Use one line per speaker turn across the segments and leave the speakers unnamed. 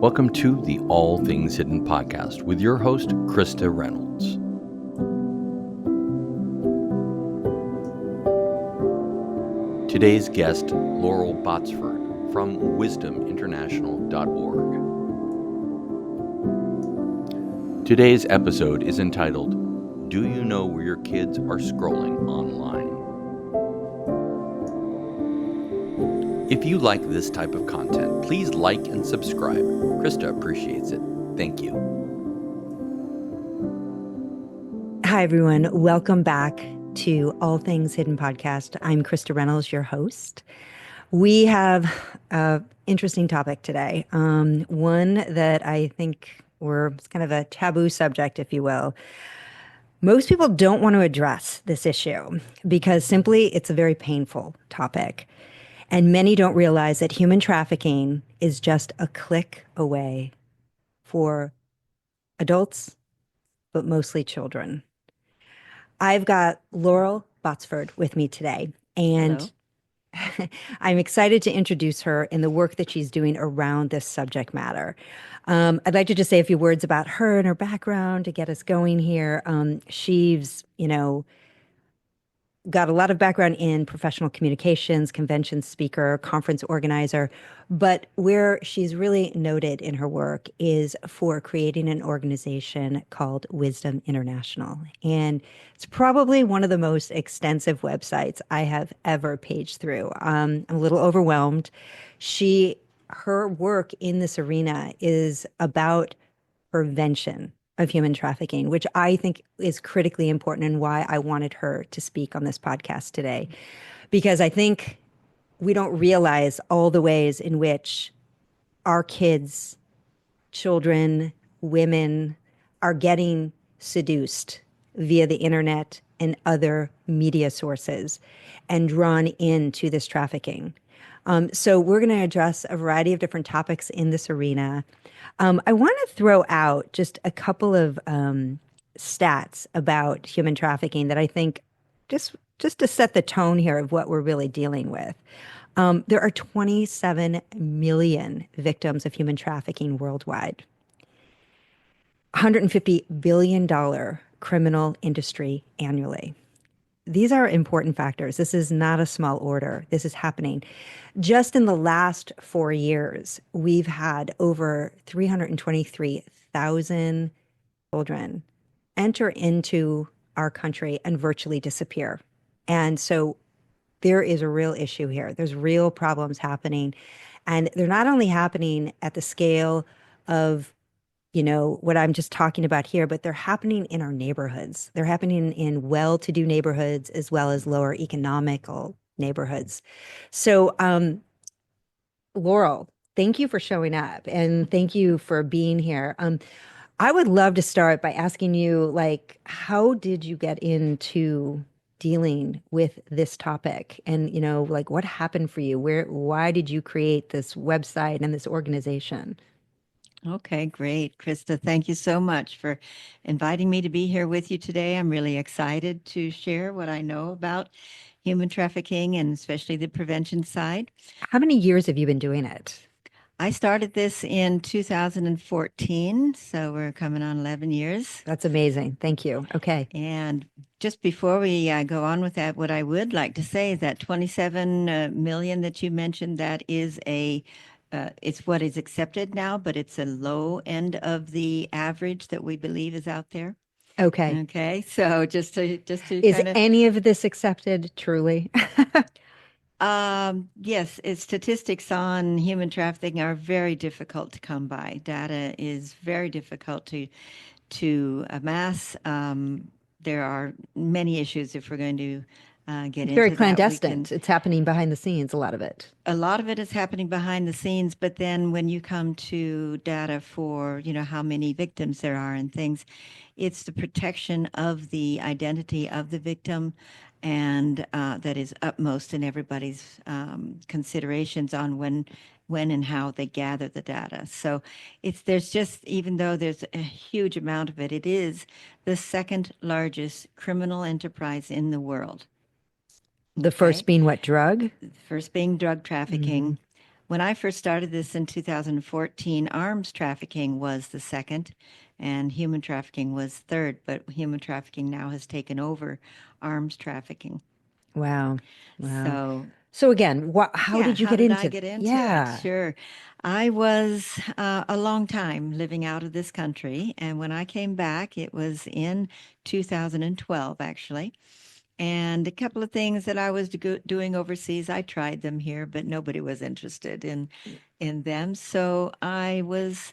Welcome to the All Things Hidden podcast with your host, Christa Reynolds. Today's guest, Laurel Botsford from wisdominternational.org. Today's episode is entitled, Do You Know Where Your Kids Are Scrolling Online? If you like this type of content, please like and subscribe. Christa appreciates it. Thank you.
Hi, everyone. Welcome back to All Things Hidden podcast. I'm Christa Reynolds, your host. We have an interesting topic today, one that I think it's kind of a taboo subject, if you will. Most people don't want to address this issue because simply it's a very painful topic. And many don't realize that human trafficking is just a click away for adults, but mostly children. I've got Laurel Botsford with me today, and I'm excited to introduce her in the work that she's doing around this subject matter. I'd like to just say a few words about her and her background to get us going here. She's, got a lot of background in professional communications, convention speaker, conference organizer, but where she's really noted in her work is for creating an organization called Wisdom International. And it's probably one of the most extensive websites I have ever paged through. I'm a little overwhelmed. Her work in this arena is about prevention of human trafficking, which I think is critically important and why I wanted her to speak on this podcast today. Because I think we don't realize all the ways in which our kids, children, women are getting seduced via the internet and other media sources and drawn into this trafficking. So we're going to address a variety of different topics in this arena. I want to throw out just a couple of stats about human trafficking that I think just to set the tone here of what we're really dealing with. There are 27 million victims of human trafficking worldwide. $150 billion criminal industry annually. These are important factors. This is not a small order. This is happening. Just in the last 4 years, we've had over 323,000 children enter into our country and virtually disappear. And so there is a real issue here. There's real problems happening. And they're not only happening at the scale of what I'm just talking about here, but they're happening in our neighborhoods. They're happening in well-to-do neighborhoods as well as lower economical neighborhoods. So, Laurel, thank you for showing up and thank you for being here. I would love to start by asking you, how did you get into dealing with this topic? And, what happened for you? Why did you create this website and this organization?
Okay, great. Christa, thank you so much for inviting me to be here with you today. I'm really excited to share what I know about human trafficking and especially the prevention side.
How many years have you been doing it?
I started this in 2014, so we're coming on 11 years.
That's amazing. Thank you. Okay.
And just before we go on with that, what I would like to say is that 27 million that you mentioned, that is it's what is accepted now, but it's a low end of the average that we believe is out there.
Okay.
Okay. So just to
is any of this accepted truly?
Yes, statistics on human trafficking are very difficult to come by. Data is very difficult to amass. There are many issues if we're going to get into
very clandestine. It's happening behind the scenes, a lot of it.
A lot of it is happening behind the scenes, but then when you come to data for, how many victims there are and things, it's the protection of the identity of the victim, and that is utmost in everybody's considerations on when and how they gather the data. So even though there's a huge amount of it, it is the second largest criminal enterprise in the world.
The first being what, drug?
First being drug trafficking. When I first started this in 2014, arms trafficking was the second, and human trafficking was third, but human trafficking now has taken over arms trafficking.
Wow. Wow.
So,
So again, how
yeah,
did you
how
get
did I
into
get into it?
Yeah.
Sure. I was a long time living out of this country, and when I came back, it was in 2012, actually. And a couple of things that I was doing overseas, I tried them here, but nobody was interested in them. So I was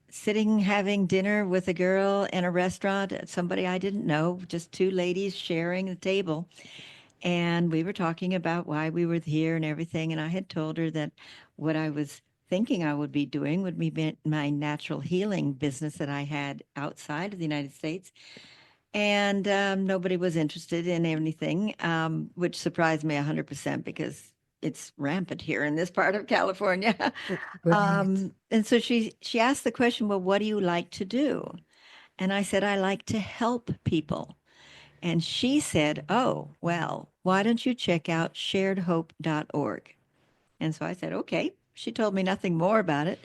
sitting having dinner with a girl in a restaurant, somebody I didn't know, just two ladies sharing a table. And we were talking about why we were here and everything. And I had told her that what I was thinking I would be doing would be my natural healing business that I had outside of the United States. And nobody was interested in anything, which surprised me 100% because it's rampant here in this part of California.
Right.
And so she asked the question, well, what do you like to do? And I said, I like to help people. And she said, oh, well, why don't you check out sharedhope.org? And so I said, okay. She told me nothing more about it,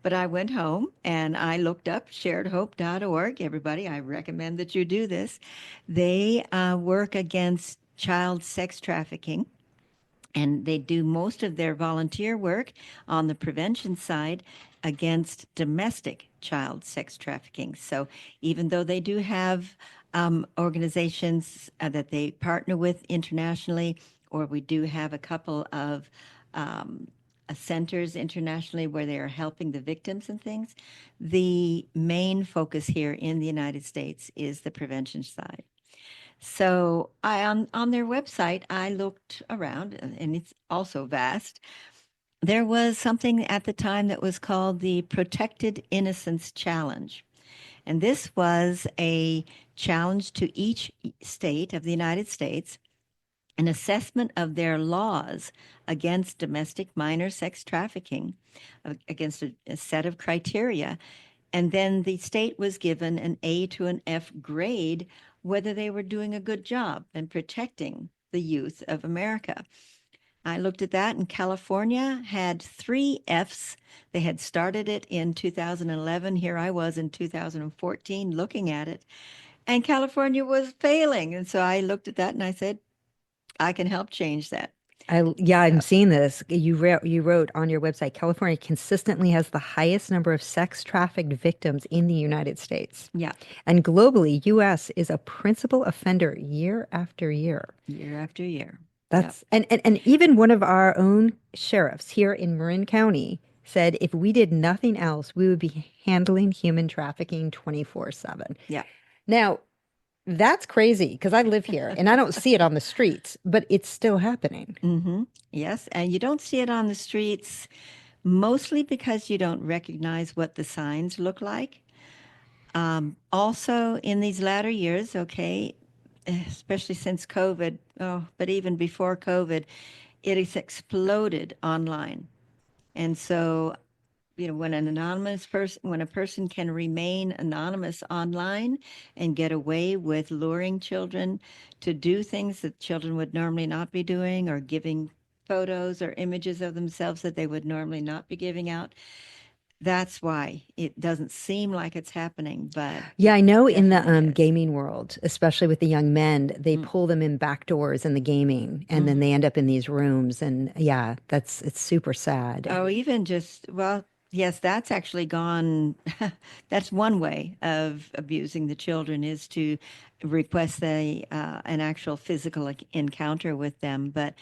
but I went home and I looked up sharedhope.org. Everybody, I recommend that you do this. They work against child sex trafficking, and they do most of their volunteer work on the prevention side against domestic child sex trafficking. So even though they do have organizations that they partner with internationally, or we do have a couple of centers internationally where they are helping the victims and things, the main focus here in the United States is the prevention side. So I on their website, I looked around, and it's also vast. There was something at the time that was called the Protected Innocence Challenge. And this was a challenge to each state of the United States, an assessment of their laws against domestic minor sex trafficking, against a set of criteria. And then the state was given an A to an F grade, whether they were doing a good job in protecting the youth of America. I looked at that, and California had three Fs. They had started it in 2011. Here I was in 2014 looking at it, and California was failing. And so I looked at that and I said, I can help change that.
Yeah, I'm
So,
seeing this. You wrote on your website, California consistently has the highest number of sex trafficked victims in the United States.
yeah,
And globally, US is a principal offender year after year.
year after year. Yep.
And even one of our own sheriffs here in Marin County said if we did nothing else, we would be handling human trafficking 24/7.
Yeah.
Now, that's crazy because I live here and I don't see it on the streets, but it's still happening.
Yes. And you don't see it on the streets mostly because you don't recognize what the signs look like. Also, in these latter years, okay, especially since COVID, oh, but even before COVID, it has exploded online. And so, when a person can remain anonymous online and get away with luring children to do things that children would normally not be doing, or giving photos or images of themselves that they would normally not be giving out, that's why it doesn't seem like it's happening, but
Yeah,
it
I know in the
definitely is.
gaming world, especially with the young men, they
Mm,
pull them in back doors in the gaming and then
mhm.
they end up in these rooms. And yeah, it's super sad.
Oh, even just, well, yes, that's actually gone. That's one way of abusing the children, is to request an actual physical encounter with them. But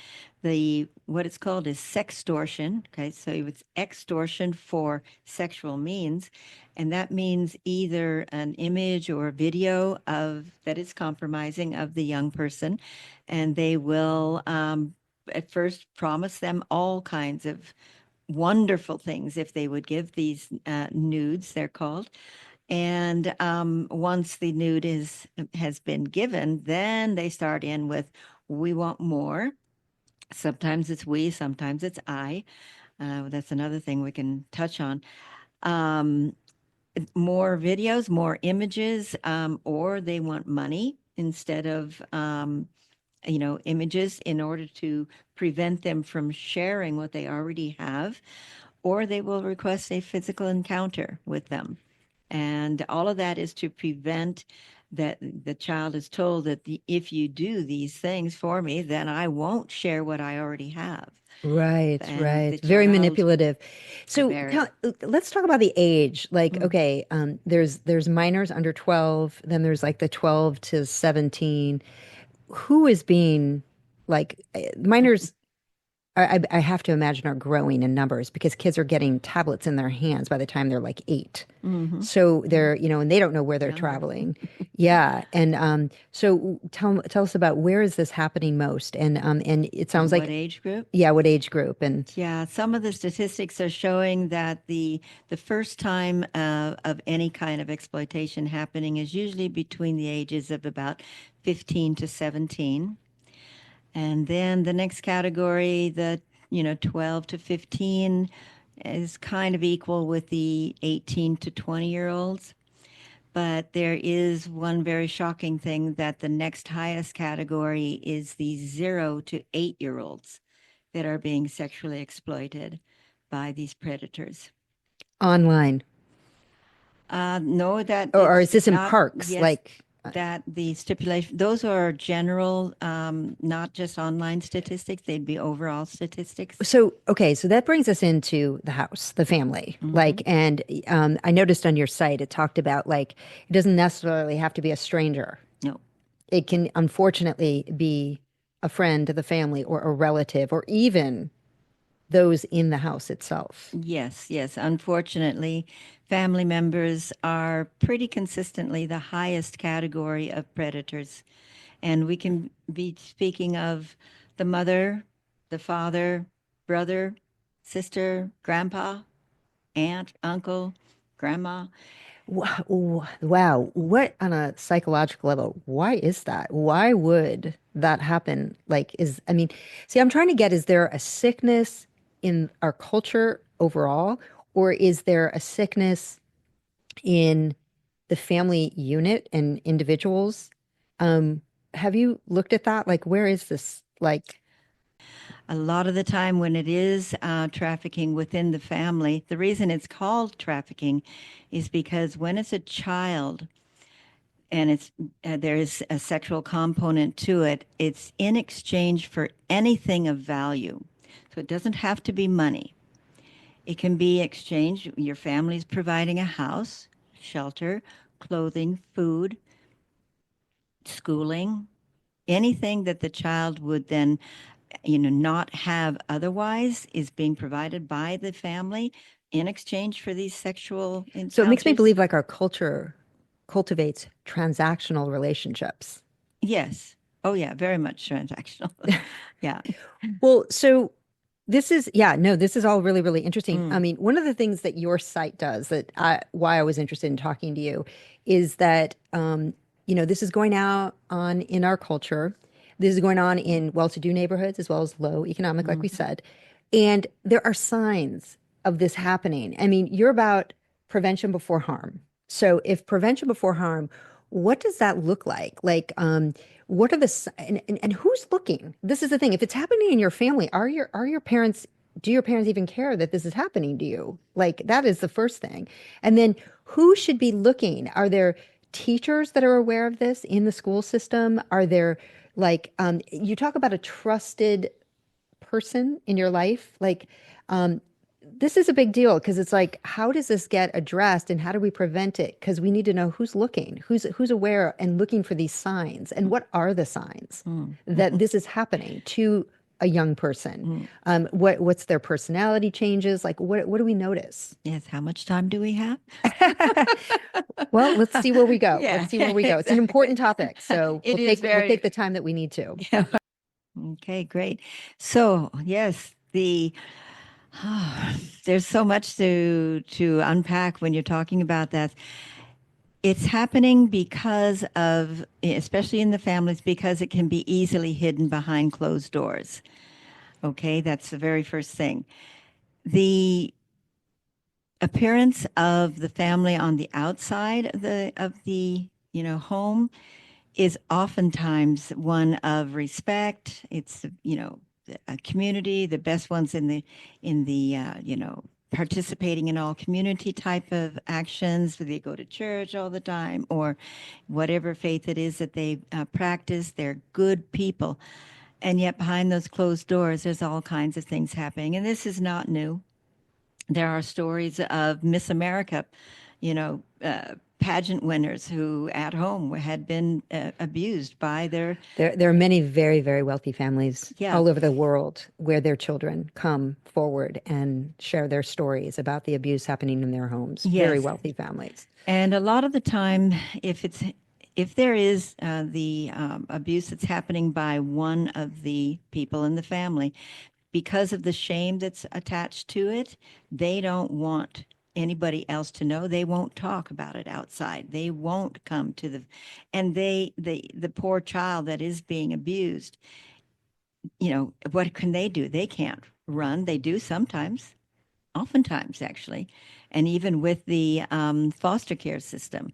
what it's called is sextortion. Okay, so it's extortion for sexual means, and that means either an image or a video of that is compromising of the young person, and they will at first promise them all kinds of wonderful things if they would give these nudes, they're called. And once the nude has been given, then they start in with, "We want more." Sometimes it's we, sometimes it's I. That's another thing we can touch on. Um, More videos, more images, or they want money instead of images in order to prevent them from sharing what they already have, or they will request a physical encounter with them. And all of that is to prevent that the child is told that if you do these things for me, then I won't share what I already have.
Right,
And
right.
the
Very
child,
manipulative. So
very,
let's talk about the age. Like, okay, there's minors under 12, then there's like the 12 to 17. Who is being like minors? I have to imagine are growing in numbers because kids are getting tablets in their hands by the time they're like 8.
mm-hmm,
So they're, and they don't know where they're
younger.
traveling. Yeah. And so tell us about where is this happening most? And it sounds
What
like,
age group?
yeah, what age group? And
Yeah, some of the statistics are showing that the first time of any kind of exploitation happening is usually between the ages of about 15 to 17. And then the next category, the 12 to 15, is kind of equal with the 18 to 20-year-olds. But there is one very shocking thing that the next highest category is the 0 to 8-year-olds that are being sexually exploited by these predators.
online.
No, that
Or
it's
is this in
not,
parks?
yes,
Like,
that the stipulation, those are general, not just online statistics, they'd be overall statistics.
so, okay, so that brings us into the house, the family.
Mm-hmm.
Like, and I noticed on your site, it talked about like, it doesn't necessarily have to be a stranger.
No.
It can unfortunately be a friend of the family or a relative or even those in the house itself.
Yes, yes. Unfortunately, family members are pretty consistently the highest category of predators. And we can be speaking of the mother, the father, brother, sister, grandpa, aunt, uncle, grandma.
Wow. What on a psychological level? Why is that? Why would that happen? Like, I mean, see, I'm trying to get, is there a sickness in our culture overall, or is there a sickness in the family unit and individuals? Um, have you looked at that? Like, where is this? Like,
A lot of the time, when it is trafficking within the family, the reason it's called trafficking is because when it's a child and there is a sexual component to it, it's in exchange for anything of value. So it doesn't have to be money. It can be exchanged. Your family's providing a house, shelter, clothing, food, schooling, anything that the child would then not have otherwise is being provided by the family in exchange for these sexual
so it makes me
encounters.
believe like our culture cultivates transactional relationships.
Yes. Oh yeah, very much transactional. Yeah.
Well, so yeah, no, this is all really, really interesting. I
Mm.
mean, one of the things that your site does why I was interested in talking to you is that, this is going out on in our culture. This is going on in well-to-do neighborhoods as well as low economic, like we
Mm.
said. And there are signs of this happening. I mean, you're about prevention before harm. So if prevention before harm, what does that look like? Like, what are and who's looking? This is the thing. If it's happening in your family, are your parents, do your parents even care that this is happening to you? Like that is the first thing. And then who should be looking? Are there teachers that are aware of this in the school system? Are there like you talk about a trusted person in your life? Like this is a big deal because it's like, how does this get addressed and how do we prevent it? Because we need to know who's looking, who's aware and looking for these signs, and what are the signs
Mm.
that this is happening to a young person? What's their personality changes? Like, what do we notice?
Yes. How much time do we have?
Well, let's see where we go.
Yeah,
Let's see where we go. It's an important topic, so
it
we'll
is
take
very.
the time that we need to.
Okay, great. So yes, there's so much to unpack when you're talking about that. It's happening because of, especially in the families, because it can be easily hidden behind closed doors. Okay, that's the very first thing. The appearance of the family on the outside of the home is oftentimes one of respect. It's, a community, the best ones in the participating in all community type of actions. They go to church all the time, or whatever faith it is that they practice. They're good people. And yet behind those closed doors, there's all kinds of things happening. And this is not new. There are stories of Miss America, pageant winners who at home had been abused by their,
There are many very, very wealthy families
yeah,
all over the world where their children come forward and share their stories about the abuse happening in their homes. Very
yes.
wealthy families.
And a lot of the time, if there is the abuse that's happening by one of the people in the family, because of the shame that's attached to it, they don't want anybody else to know. They won't talk about it outside. They won't come to and the poor child that is being abused, what can they do? They can't run. They do sometimes, oftentimes actually. And even with the foster care system,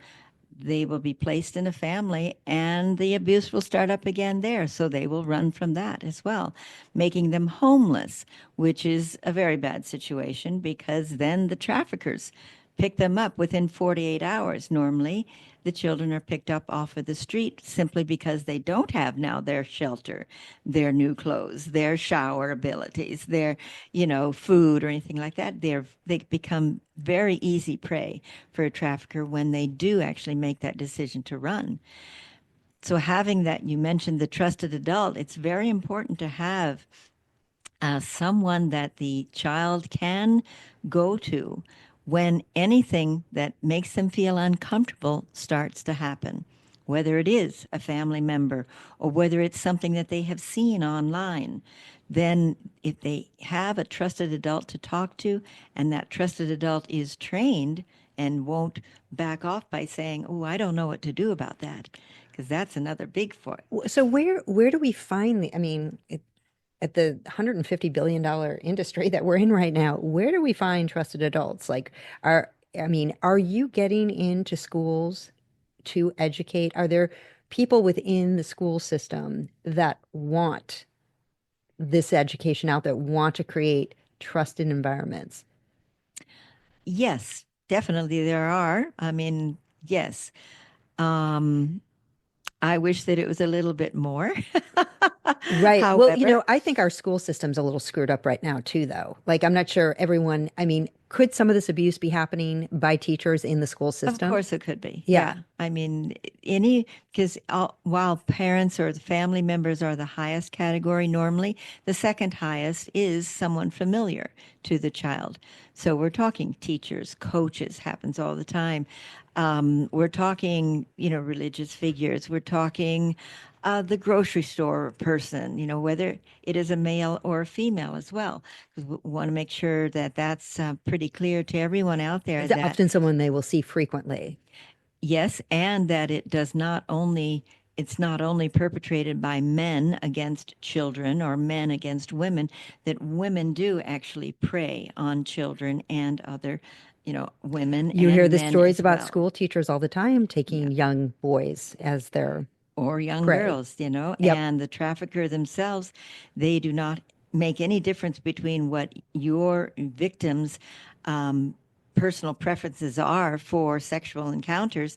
they will be placed in a family and the abuse will start up again there. So they will run from that as well, making them homeless, which is a very bad situation because then the traffickers pick them up within 48 hours. Normally, the children are picked up off of the street simply because they don't have now their shelter, their new clothes, their shower abilities, their, food or anything like that. They become very easy prey for a trafficker when they do actually make that decision to run. So having that, you mentioned the trusted adult, it's very important to have someone that the child can go to when anything that makes them feel uncomfortable starts to happen, whether it is a family member or whether it's something that they have seen online. Then, if they have a trusted adult to talk to, and that trusted adult is trained and won't back off by saying, "Oh, I don't know what to do about that," because that's another big for it.
So where do we find I mean, at the $150 billion industry that we're in right now, where do we find trusted adults? Like, are you getting into schools to educate? Are there people within the school system that want this education out there, want to create trusted environments?
Yes, definitely there are. I mean, yes. Um, I wish that it was a little bit more.
Right. Well,
However,
I think our school system's a little screwed up right now too, though. Like, I'm not sure everyone, I mean, could some of this abuse be happening by teachers in the school
of
system?
course it could be.
Yeah.
Yeah. I mean, because while parents or the family members are the highest category normally, the second highest is someone familiar to the child. So we're talking teachers, coaches, happens all the time. We're talking, religious figures. We're talking the grocery store person, whether it is a male or a female as well. Because we want to make sure that that's pretty clear to everyone out there
Is it
that
often someone they will see frequently?
yes, and that it's not only perpetrated by men against children or men against women, that women do actually prey on children and other, women
You hear
and
the
men
stories
as
about
well.
school teachers all the time
Yeah.
taking young boys as their
Or young
prey.
girls,
Yep.
and the trafficker themselves, they do not make any difference between what your victims' um, personal preferences are for sexual encounters.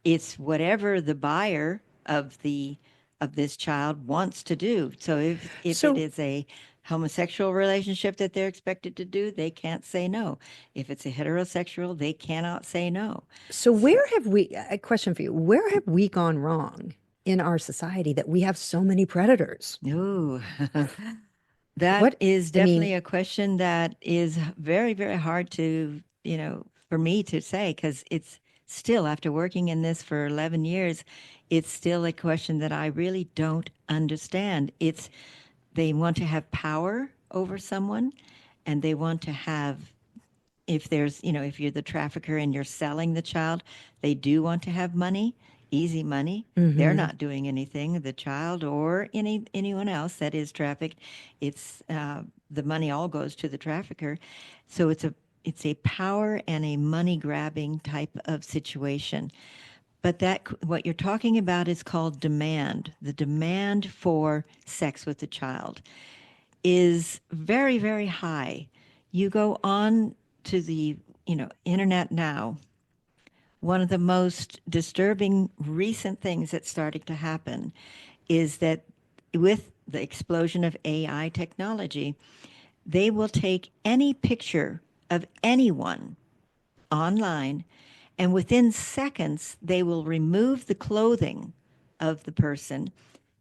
It's whatever the buyer of this child wants to do. So if it
So,
is a homosexual relationship that they're expected to do, they can't say no. If it's a heterosexual, they cannot say no.
so
So,
where have we, a question for you, where have we gone wrong in our society that we have so many predators?
ooh. That
What,
is
I mean,
definitely a question that is very, very hard to, for me to say, because it's still, after working in this for 11 years, it's still a question that I really don't understand. They want to have power over someone, and they want to have, if you're the trafficker and you're selling the child, they do want to have money, easy money. They're
mhm.
not doing anything, the child or anyone else that is trafficked. It's the money all goes to the trafficker. So it's a power and a money grabbing type of situation. But what you're talking about is called demand. The demand for sex with the child is very, very high. You go on to the, internet now. One of the most disturbing recent things that's starting to happen is that with the explosion of AI technology, they will take any picture of anyone online, and within seconds, they will remove the clothing of the person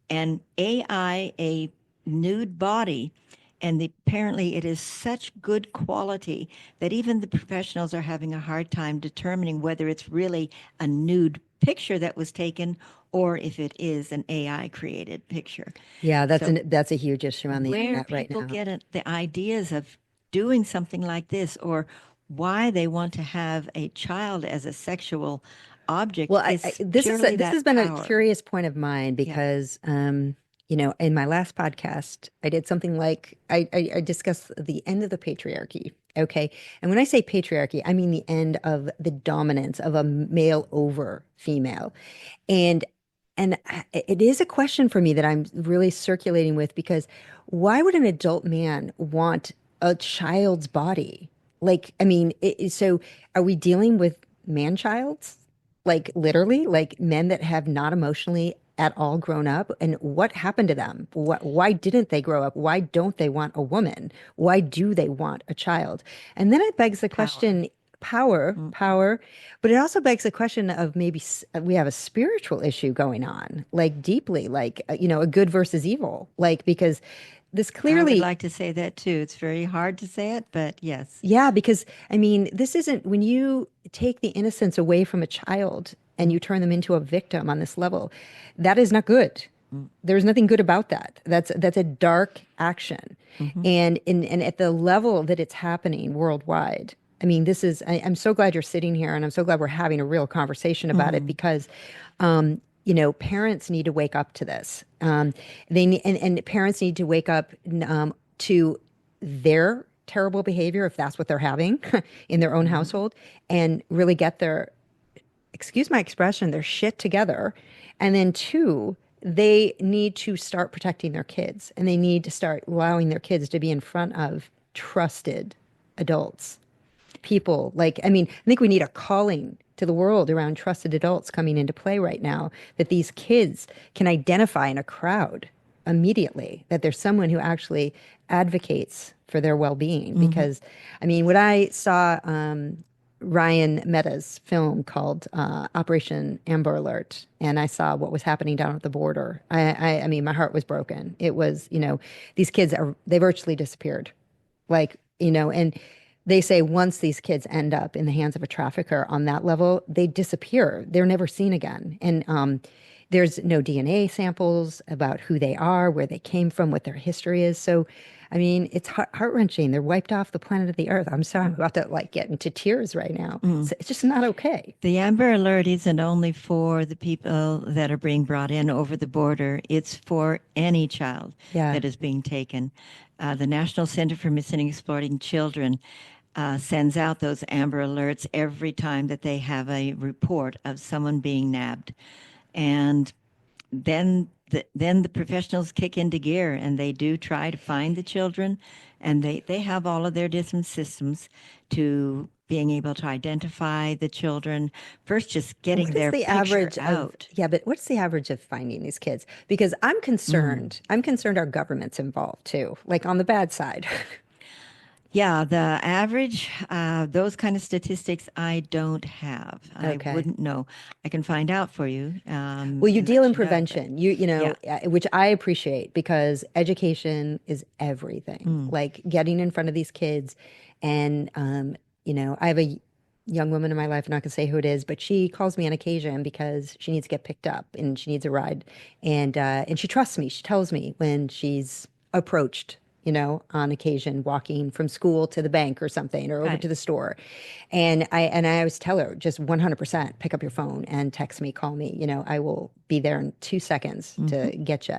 and AI a nude body. And apparently, it is such good quality that even the professionals are having a hard time determining whether it's really a nude picture that was taken or if it is an AI created picture.
Yeah,
So
that's a huge issue on the
where
internet right
people
now.
get the ideas of doing something like this, or why they want to have a child as a sexual object,
Well,
is
this
purely
this has
that
been a
power.
curious point of mine
Yeah.
because, in my last podcast, I did something like I discussed the end of the patriarchy. Okay, and when I say patriarchy, I mean the end of the dominance of a male over female, and it is a question for me that I'm really circulating with because why would an adult man want a child's body? Like, I mean, so are we dealing with man-childs? Like literally, like men that have not emotionally at all grown up? And what happened to them? Why didn't they grow up? Why don't they want a woman? Why do they want a child? And then it begs the
Power.
question, power, but it also begs the question of maybe we have a spiritual issue going on, like deeply, like, a good versus evil, like, because this
I would
clearly,
like to say that too. It's very hard to say it, but yes.
yeah, because I mean, this isn't when you take the innocence away from a child and you turn them into a victim on this level, that is not good. There's nothing good about that. That's a dark action.
Mm-hmm.
And at the level that it's happening worldwide, I mean, I'm so glad you're sitting here and I'm so glad we're having a real conversation about it
Mm-hmm.
because parents need to wake up to this. And parents need to wake up to their terrible behavior if that's what they're having in their own
Mm-hmm.
household and really get their, excuse my expression, their shit together. And then two, they need to start protecting their kids and they need to start allowing their kids to be in front of trusted adults, people. Like, I mean, I think we need a calling to the world around trusted adults coming into play right now that these kids can identify in a crowd immediately that there's someone who actually advocates for their well-being.
Mm-hmm.
Because, I mean, when I saw Ryan Mehta's film called Operation Amber Alert, and I saw what was happening down at the border. I mean, my heart was broken. It was, these kids they virtually disappeared. Like, and they say once these kids end up in the hands of a trafficker on that level, they disappear. They're never seen again. And there's no DNA samples about who they are, where they came from, what their history is. So, I mean, it's heart-wrenching. They're wiped off the planet of the Earth. I'm sorry, I'm about to like get into tears right now. It's just not okay.
The Amber Alert isn't only for the people that are being brought in over the border, it's for any child
Yeah.
that is being taken. The National Center for Missing and Exploiting Children sends out those Amber Alerts every time that they have a report of someone being nabbed. And then the professionals kick into gear and they do try to find the children, and they have all of their different systems to being able to identify the children. First, just getting
What is
their
the
picture
average of,
out.
yeah, but what's the average of finding these kids? Because I'm concerned. I'm concerned our government's involved too, like on the bad side.
Yeah, the average, those kind of statistics I don't have. I
Okay.
wouldn't know. I can find out for you
Well, you
and
deal
let
in
you know. But
prevention,
yeah.
which I appreciate because education is everything.
Mm.
Like getting in front of these kids, and I have a young woman in my life. I'm not gonna say who it is, but she calls me on occasion because she needs to get picked up and she needs a ride, and she trusts me. She tells me when she's approached on occasion, walking from school to the bank or something, or over
Right.
to the store. And I always tell her, just 100% pick up your phone and text me, call me. I will be there in 2 seconds
Mm-hmm.
to get you.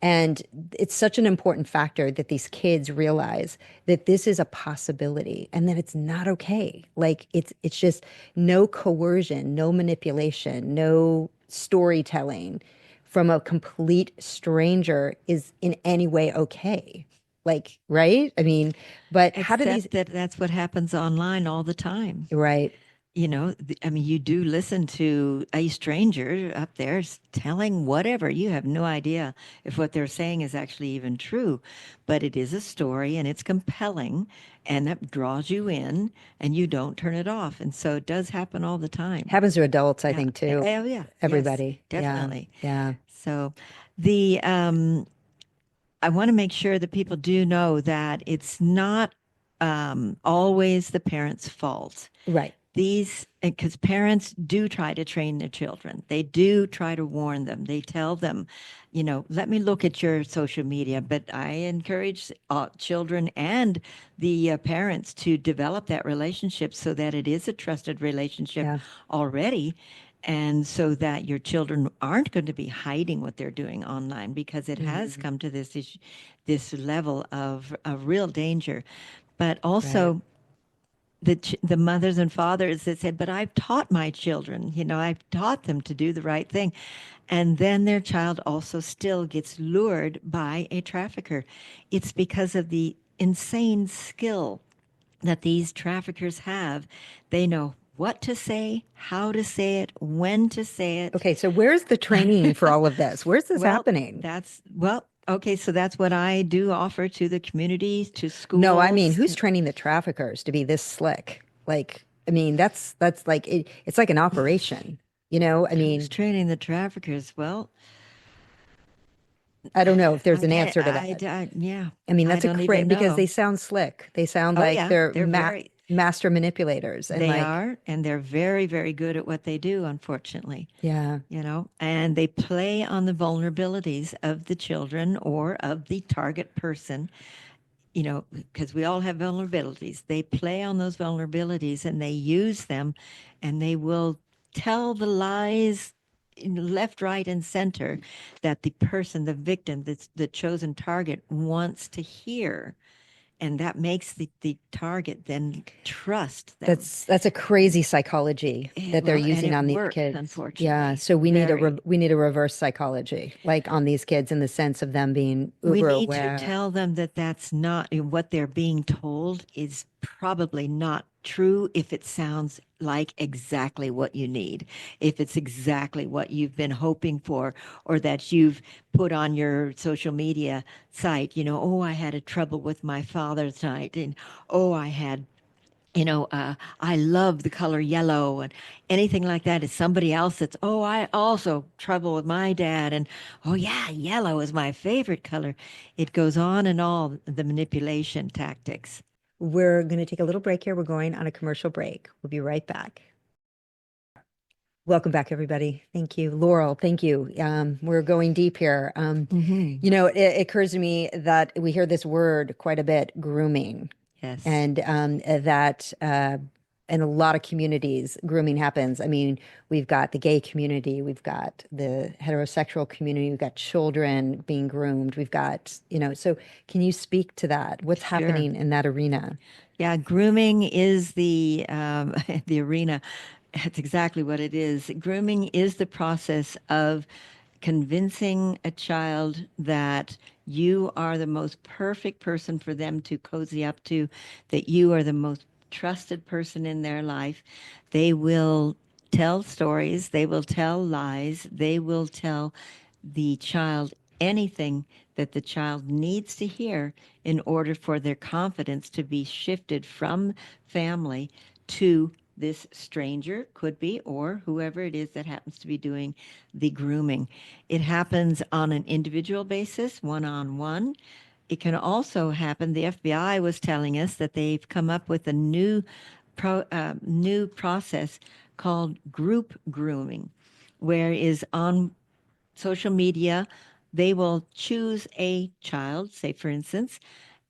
And it's such an important factor that these kids realize that this is a possibility and that it's not okay. Like it's just no coercion, no manipulation, no storytelling from a complete stranger is in any way okay. Like, right? I mean, but how do these,
Except that that's what happens online all the time.
right?
I mean, you do listen to a stranger up there telling whatever. You have no idea if what they're saying is actually even true, but it is a story and it's compelling and that draws you in and you don't turn it off. And so it does happen all the time.
Happens to adults, I
Yeah.
think, too.
Oh, yeah. Yes,
Everybody. Yeah.
definitely.
Yeah.
So the, I want to make sure that people do know that it's not always the parent's fault.
Right.
These, because parents do try to train their children, they do try to warn them, they tell them, let me look at your social media. But I encourage children and the parents to develop that relationship so that it is a trusted relationship
Yeah.
already, and so that your children aren't going to be hiding what they're doing online, because it has come to this issue, this level of real danger. But
Right.
also the mothers and fathers that said, but I've taught my children, I've taught them to do the right thing. And then their child also still gets lured by a trafficker. It's because of the insane skill that these traffickers have. They know what to say, how to say it, when to say it.
Okay, so where's the training for all of this? Where's this
Well,
happening?
okay, so that's what I do offer to the community, to
No, I mean,
schools.
who's training the traffickers to be this slick? Like, I mean, that's like it's like an operation, I
Who's
mean,
training the traffickers? Well,
I don't know if there's an answer to that.
yeah,
I mean,
I
that's a
don't
crazy
even
because
know.
they sound slick. They sound
Oh
like
yeah,
they're
they're very,
master manipulators and
they
like,
are, and they're very, very good at what they do, unfortunately.
yeah,
And they play on the vulnerabilities of the children or of the target person, because we all have vulnerabilities. They play on those vulnerabilities and they use them, and they will tell the lies in left, right, and center that the person, the victim, the chosen target wants to hear. And that makes the target then trust them.
that's a crazy psychology that they're
And
using
it
on these
works,
kids. Yeah,
unfortunately.
so
Very.
we need a reverse psychology, like on these kids in the sense of them being
We
uber
need to
aware.
tell them that that's not what they're being told is probably not true if it sounds like exactly what you need, if it's exactly what you've been hoping for, or that you've put on your social media site, oh, I had a trouble with my father tonight, and oh, I had I love the color yellow, and anything like that is somebody else that's, oh, I also trouble with my dad. And oh, yeah, yellow is my favorite color. It goes on and all the manipulation tactics.
We're going to take a little break here. We're going on a commercial break. We'll be right back. Welcome back, everybody. Thank you. Laurel, thank you. We're going deep here. It occurs to me that we hear this word quite a bit, grooming,
Yes,
and that in a lot of communities, grooming happens. I mean, we've got the gay community, we've got the heterosexual community, we've got children being groomed, we've got, so can you speak to that? What's
sure.
happening in that arena?
Yeah, grooming is the the arena. That's exactly what it is. Grooming is the process of convincing a child that you are the most perfect person for them to cozy up to, that you are the most trusted person in their life. They will tell stories, they will tell lies, they will tell the child anything that the child needs to hear in order for their confidence to be shifted from family to this stranger, could be, or whoever it is that happens to be doing the grooming. It happens on an individual basis, one on one. It can also happen. The FBI was telling us that they've come up with a new process called group grooming, where is on social media, they will choose a child, say for instance,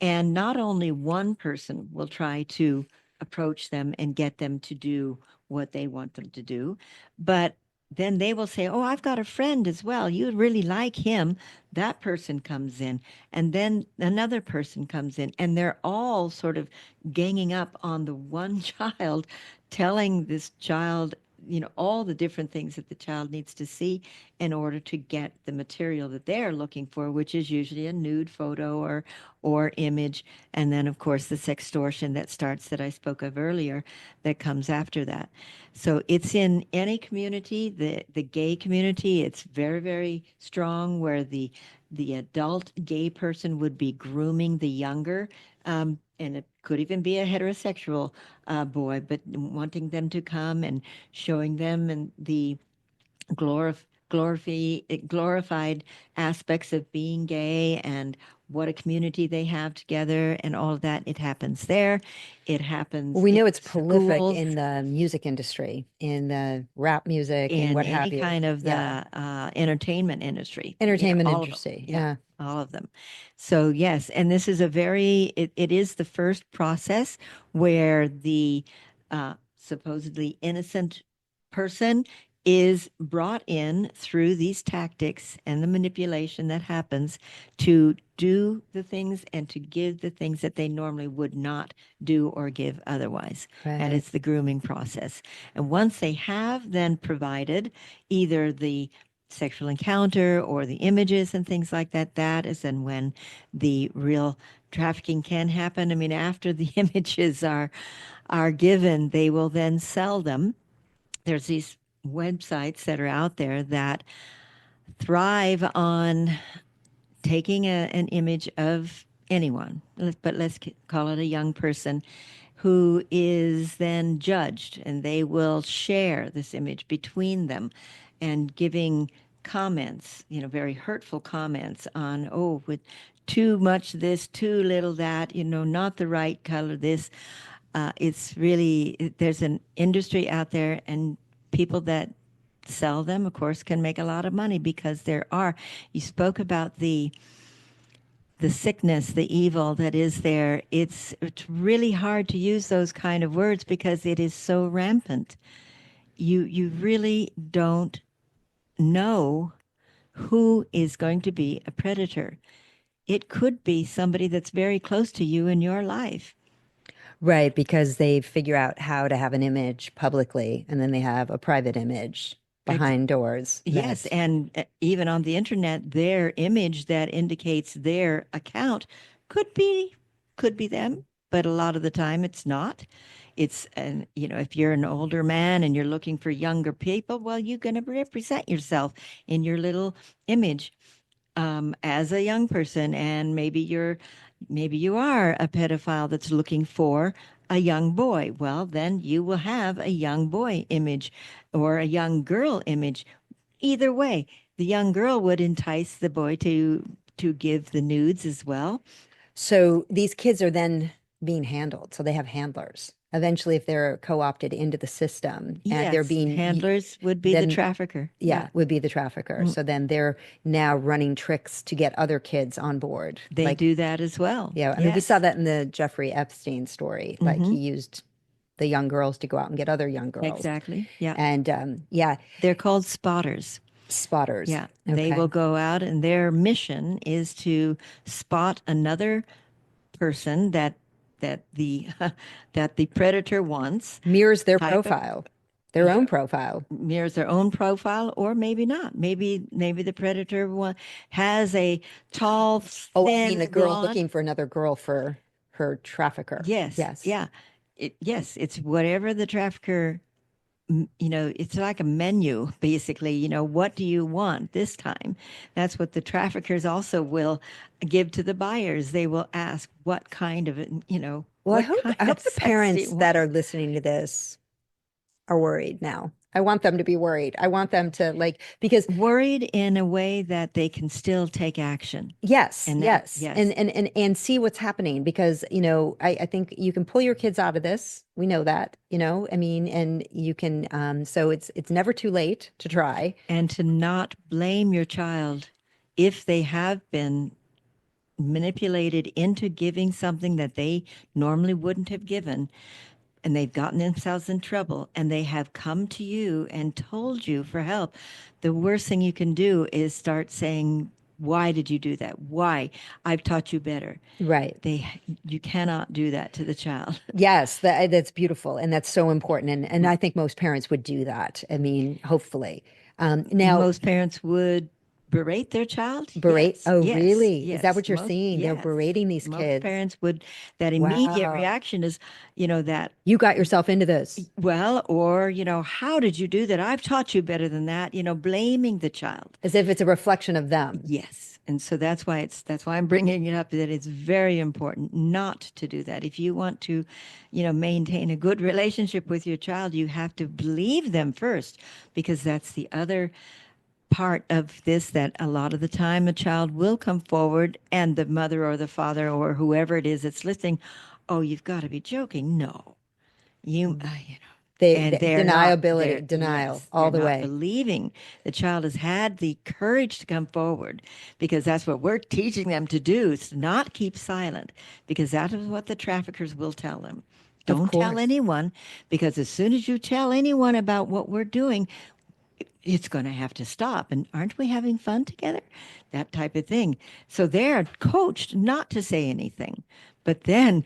And not only one person will try to approach them and get them to do what they want them to do, but then they will say, "Oh, I've got a friend as well. You'd really like him." That person comes in, and then another person comes in, and they're all sort of ganging up on the one child, telling this child, all the different things that the child needs to see in order to get the material that they're looking for, which is usually a nude photo or image. And then, of course, the sextortion that starts, that I spoke of earlier, that comes after that. So it's in any community, the gay community, it's very, very strong, where the adult gay person would be grooming the younger, and it could even be a heterosexual boy, but wanting them to come and showing them and the glorified aspects of being gay and what a community they have together and all of that. It happens there. It happens
Well, we
in
know it's prolific
schools,
in the music industry, in the rap music and
in
what
any
have you.
kind of
Yeah.
the entertainment industry,
Entertainment
all of them.
industry.
Yeah,
Yeah.
all of them. So yes, and this is it is the first process where the supposedly innocent person is brought in through these tactics and the manipulation that happens to do the things and to give the things that they normally would not do or give otherwise. And
Right.
it's the grooming process. And once they have then provided either the sexual encounter or the images and things like that, that is then when the real trafficking can happen. I mean, after the images are given, they will then sell them. There's these websites that are out there that thrive on taking an image of anyone, but let's call it a young person, who is then judged, and they will share this image between them and giving comments, very hurtful comments on, oh, with too much this, too little that, not the right color, this. It's really, there's an industry out there, and people that sell them, of course, can make a lot of money because you spoke about the sickness, the evil that is there. It's really hard to use those kind of words because it is so rampant. You really don't know who is going to be a predator. It could be somebody that's very close to you in your life.
Right, because they figure out how to have an image publicly, and then they have a private image behind doors.
Yes, and even on the internet, their image that indicates their account could be them, but a lot of the time it's not. It's and if you're an older man and you're looking for younger people, well, you're going to represent yourself in your little image as a young person, and maybe you are a pedophile that's looking for a young boy. Well, then you will have a young boy image or a young girl image. Either way, the young girl would entice the boy to give the nudes as well.
So these kids are then being handled. So they have handlers. Eventually, if they're co-opted into the system and they're
Yes,
being
handlers would be the
then
trafficker.
yeah, would be the trafficker. So then they're now running tricks to get other kids on board.
They
Like,
do that as well.
yeah, I mean, we
Yes.
saw that in the Jeffrey Epstein story. Like he used the young girls to go out and get other young girls.
Exactly. Yeah.
And yeah,
They're called spotters.
spotters.
Yeah. They
Okay.
will go out, and their mission is to spot another person that the that the predator wants,
Mirrors their
type of
profile, their own profile.
mirrors their own profile, or maybe not. Maybe the predator has a tall,
Oh, I
thin,
mean, the girl
blonde.
looking for another girl for her trafficker.
Yes.
Yes.
Yeah. Yes, it's whatever the trafficker, it's like a menu, basically. What do you want this time? That's what the traffickers also will give to the buyers. They will ask, what kind of,
Well,
what kind
I
of
hope the
sex do
parents
you
that
want?
are listening to this are worried now. I want them to be worried. I want them to because
Worried in a way that they can still take action.
yes,
And
yes.
yes.
And see what's happening because, I think you can pull your kids out of this. We know that, I mean, and you can, so it's never too late to try.
And to not blame your child if they have been manipulated into giving something that they normally wouldn't have given, and they've gotten themselves in trouble, and they have come to you and told you for help, the worst thing you can do is start saying, why did you do that? Why? I've taught you better.
Right.
You cannot do that to the child.
Yes, that's beautiful, and that's so important. And I think most parents would do that. I mean, hopefully. Now,
Most parents would berate their child.
berate.
Yes,
Oh,
yes,
really? Is that
yes.
what you're seeing? They're
Yes.
berating these
Most
kids.
parents would, that immediate
Wow.
reaction is, that,
You got yourself into this.
well, or, how did you do that? I've taught you better than that, blaming the child.
As if it's a reflection of them.
Yes. And so that's why I'm bringing it up, that it's very important not to do that. If you want to, maintain a good relationship with your child, you have to believe them first, because that's the other part of this, that a lot of the time a child will come forward and the mother or the father or whoever it is that's listening, oh, you've got to be joking. No, and they're not
Deniability,
there.
denial,
Yes, they're
all the
not
way.
believing the child has had the courage to come forward, because that's what we're teaching them to do, is to not keep silent, because that is what the traffickers will tell them.
Of
Don't tell
course.
anyone, because as soon as you tell anyone about what we're doing, it's going to have to stop. And aren't we having fun together? That type of thing. So they're coached not to say anything. But then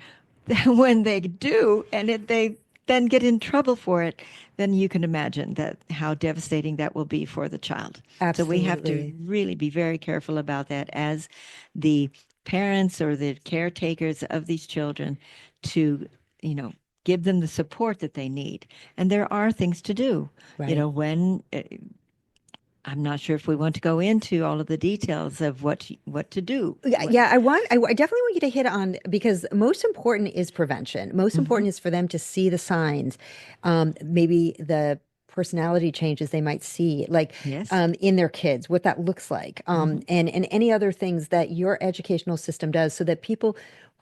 when they do, and they then get in trouble for it, then you can imagine that how devastating that will be for the child. So we have to
Absolutely.
really be very careful about that as the parents or the caretakers of these children, to, give them the support that they need. And there are things to do.
Right.
When I'm not sure if we want to go into all of the details of what to do.
Yeah, I definitely want you to hit on, because most important is prevention. Most important is for them to see the signs, maybe the personality changes they might see, like
Yes.
in their kids, what that looks like, and any other things that your educational system does, so that people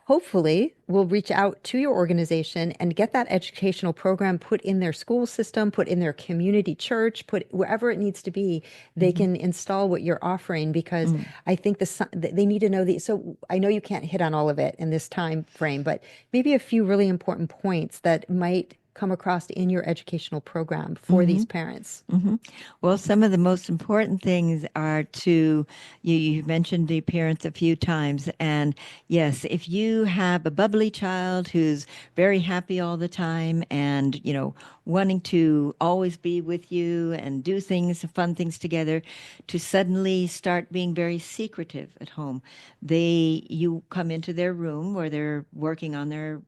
hopefully will reach out to your organization and get that educational program put in their school system, put in their community church, put wherever it needs to be. They can install what you're offering, because I think they need to know the. So I know you can't hit on all of it in this time frame, but maybe a few really important points that might come across in your educational program for these parents.
Well, some of the most important things are you mentioned the appearance a few times. And yes, if you have a bubbly child who's very happy all the time and, wanting to always be with you and do things, fun things together, to suddenly start being very secretive at home, you come into their room where they're working on their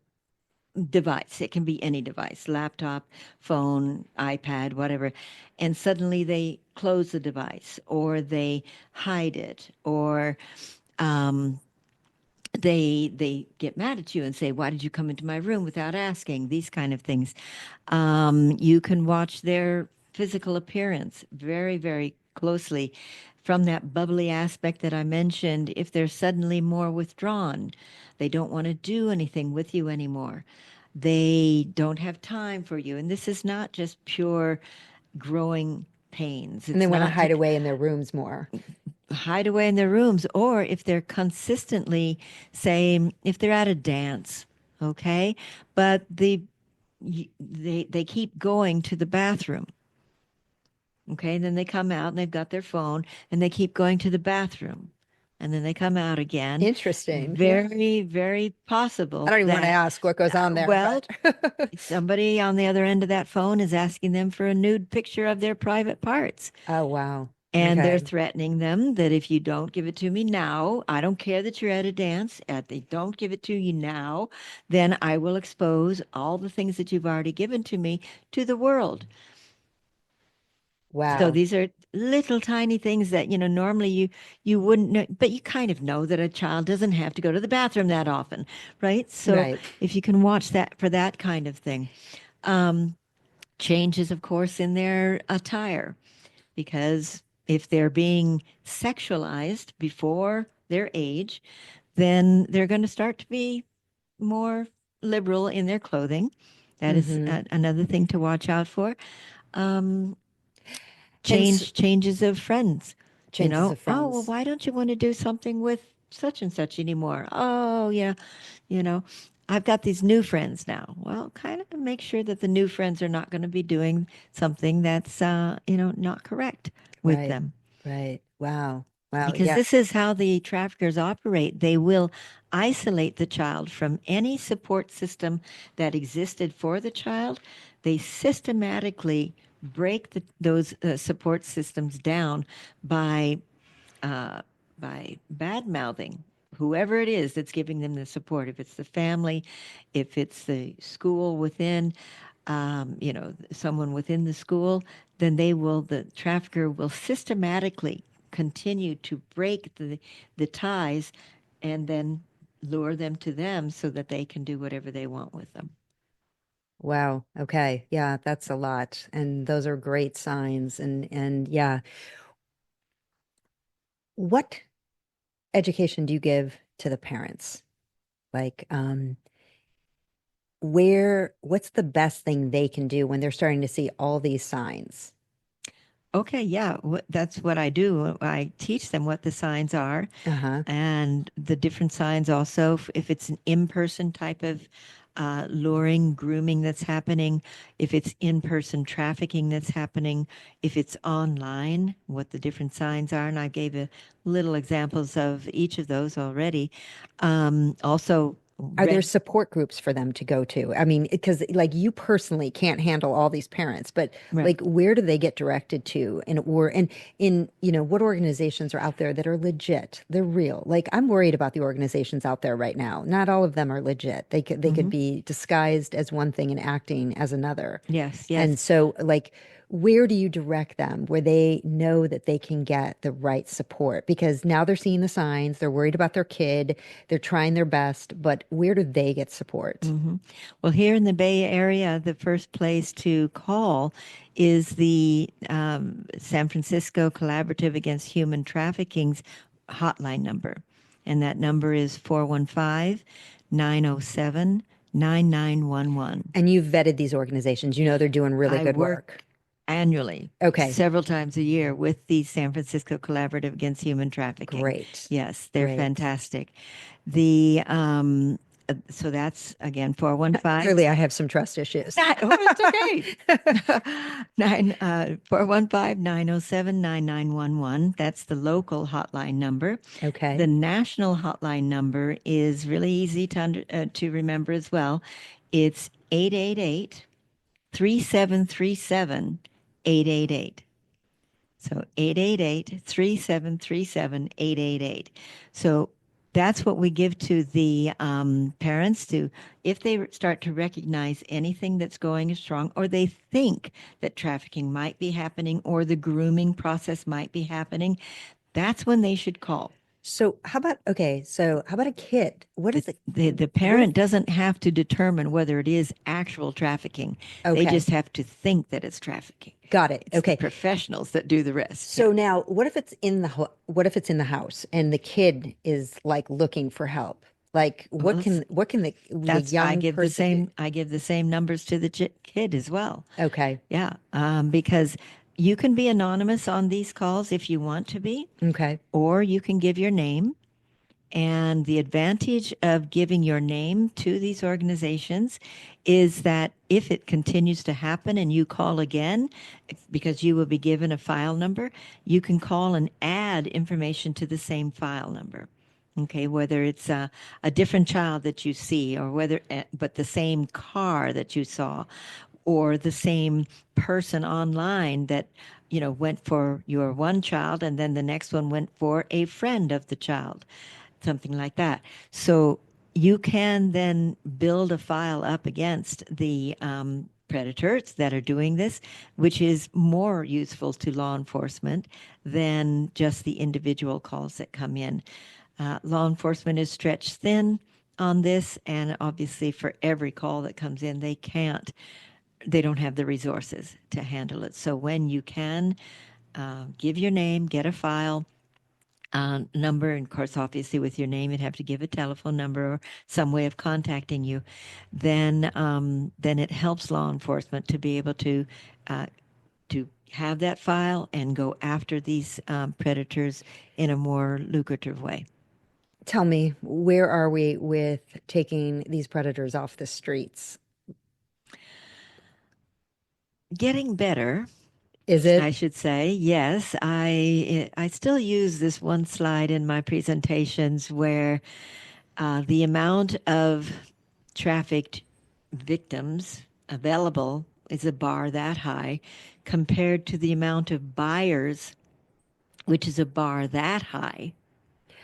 device. It can be any device, laptop, phone, iPad, whatever. And suddenly they close the device, or they hide it, or they get mad at you and say, why did you come into my room without asking? These kind of things. You can watch their physical appearance very, very closely, from that bubbly aspect that I mentioned. If they're suddenly more withdrawn, they don't want to do anything with you anymore, they don't have time for you. And this is not just pure growing pains.
And they
It's
want to
not
hide away in their rooms more.
hide away in their rooms, or if they're consistently, say, if they're at a dance, okay, but they keep going to the bathroom. Okay, then they come out and they've got their phone and they keep going to the bathroom. And then they come out again.
Interesting. Yeah.
Very, very
I
possible
don't even want to
that,
ask what goes on there,
well,
but
somebody on the other end of that phone is asking them for a nude picture of their private parts.
oh, wow.
And they're
Okay.
threatening them that if you don't give it to me now, I don't care that you're at a dance, if they don't give it to you now, then I will expose all the things that you've already given to me to the world. So
Wow.
these are little tiny things that, normally you wouldn't know, but you kind of know that a child doesn't have to go to the bathroom that often, right? So
Right.
if you can watch that for that kind of thing. Changes, of course, in their attire, because if they're being sexualized before their age, then they're going to start to be more liberal in their clothing. That is
Mm-hmm.
another thing to watch out for.
And
Changes of friends.
changes of
Oh, well,
friends.
why don't you want to do something with such and such anymore. Oh, yeah, you know, I've got these new friends now. Well, kind of make sure that the new friends are not going to be doing something that's, not correct with
Right.
them.
Right. Wow. Wow.
Because
Yeah.
this is how the traffickers operate. They will isolate the child from any support system that existed for the child. They systematically break those support systems down by uh, bad mouthing whoever it is that's giving them the support. If it's the family, if it's the school within, someone within the school, then the trafficker will systematically continue to break the ties and then lure them to them so that they can do whatever they want with them.
Wow. Okay. Yeah, that's a lot. And those are great signs. And yeah. What education do you give to the parents? Like, what's the best thing they can do when they're starting to see all these signs?
Okay, yeah, that's what I do. I teach them what the signs are
Uh-huh.
and the different signs also. If it's an in-person type of luring, grooming that's happening, if it's in-person trafficking that's happening, if it's online, what the different signs are. And I gave a little examples of each of those already. Also,
Are there support groups for them to go to? I mean, because like you personally can't handle all these parents, but
right.
like where do they get directed to? And in, what organizations are out there that are legit? They're real. Like I'm worried about the organizations out there right now. Not all of them are legit. They could
Hmm.
be disguised as one thing and acting as another.
Yes,
And
yes.
so like where do you direct them where they know that they can get the right support? Because now they're seeing the signs, they're worried about their kid, they're trying their best, but where do they get support?
Hmm. Well, here in the Bay Area, the first place to call is the San Francisco Collaborative Against Human Trafficking's hotline number. And that number is 415 907 9911.
And you've vetted these organizations. You know they're doing really
I
good
work
work.
annually,
Okay,
several times a year, with the San Francisco Collaborative Against Human Trafficking.
great.
Yes, they're
Great.
fantastic. The so that's again 415.
Clearly, I have some trust issues.
Oh, it's okay. 415-907-9911. That's the local hotline number. The
Okay.
national hotline number is really easy to remember as well. It's 888-3737-888. So 888-3737-888. So that's what we give to the parents to, if they start to recognize anything that's going wrong, or they think that trafficking might be happening or the grooming process might be happening, that's when they should call.
So how about a kid? What
The,
is it?
the
What if,
parent doesn't have to determine whether it is actual trafficking. They
okay,
just have to think that it's trafficking.
got it.
It's the
Okay.
professionals that do the rest. Yeah.
So now what if it's in the house and the kid is like looking for help? Like
Well,
what can the
that's
young person do?
I give the same numbers to the kid as well.
Okay.
Yeah, because you can be anonymous on these calls if you want to be,
Okay.
or you can give your name. And the advantage of giving your name to these organizations is that if it continues to happen and you call again, because you will be given a file number, you can call and add information to the same file number. Okay, whether it's a different child that you see, or but the same car that you saw, or the same person online that went for your one child and then the next one went for a friend of the child, something like that. So you can then build a file up against the predators that are doing this, which is more useful to law enforcement than just the individual calls that come in. Law enforcement is stretched thin on this, and obviously for every call that comes in, they don't have the resources to handle it. So when you can, give your name, get a file number, and of course, obviously with your name, you'd have to give a telephone number or some way of contacting you. Then it helps law enforcement to be able to have that file and go after these predators in a more lucrative way.
Tell me, where are we with taking these predators off the streets?
Getting better,
Is
I
it?
should say. Yes, I still use this one slide in my presentations where the amount of trafficked victims available is a bar that high compared to the amount of buyers, which is a bar that high.